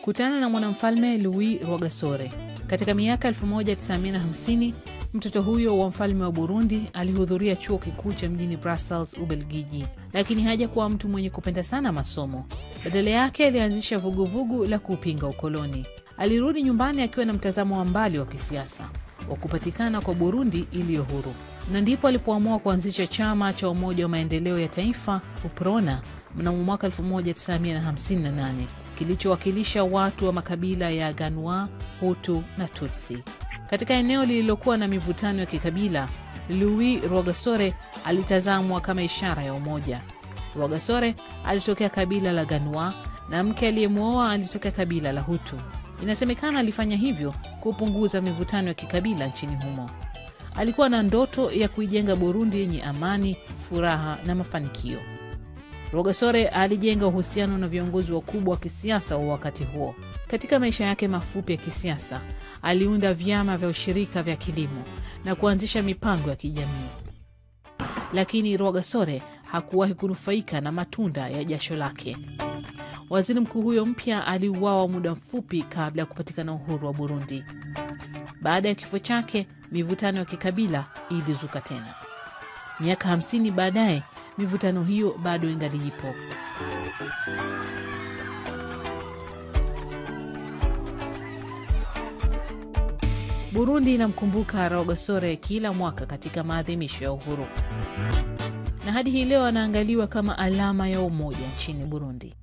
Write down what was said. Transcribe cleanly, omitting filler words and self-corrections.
Kutana na mwanamfalme Louis Rwagasore. Katika miaka 1950, mtoto huyo wa mfalme wa Burundi alihudhuria chuo kikuu cha mjini Brussels, Ubelgiji, lakini hajakuwa mtu mwenye kupenda sana masomo. Badala yake alianzisha vuguvugu la kupinga ukoloni. Alirudi nyumbani akiwa na mtazamo wa mbali wa kisiasa wa kupatikana kwa Burundi iliyo huru, na ndipo alipoamua kuanzisha chama cha Umoja wa Maendeleo ya Taifa UPRONA mnamo mwaka 1958 kilichowakilisha watu wa makabila ya Ganwa, Hutu na Tutsi. Katika eneo lililokuwa na mivutano ya kikabila, Louis Rwagasore alitazamwa kama ishara ya umoja. Rwagasore alitokea kabila la Ganwa na mke aliyemuoa alitokea kabila la Hutu. Inasemekana alifanya hivyo kupunguza mivutano ya kikabila nchini humo. Alikuwa na ndoto ya kuijenga Burundi yenye amani, furaha na mafanikio. Rwagasore alijenga uhusiano na viongozi wakubwa wa kisiasa wa wakati huo. Katika maisha yake mafupi ya kisiasa, aliunda vyama vya ushirika vya kilimo na kuanzisha mipango ya kijamii. Lakini Rwagasore hakuwahi kunufaika na matunda ya jasho lake. Waziri mkuu huyo mpya aliuawa muda mfupi kabla ya kupatikana uhuru wa Burundi. Baada ya kifo chake, mivutano ya kikabila ilizuka tena. Miaka 50 baadaye, mivutano hiyo bado ingali ipo. Burundi inamkumbuka Rwagasore kila mwaka katika maadhimisho ya uhuru, na hadi hii leo anaangaliwa kama alama ya umoja nchini Burundi.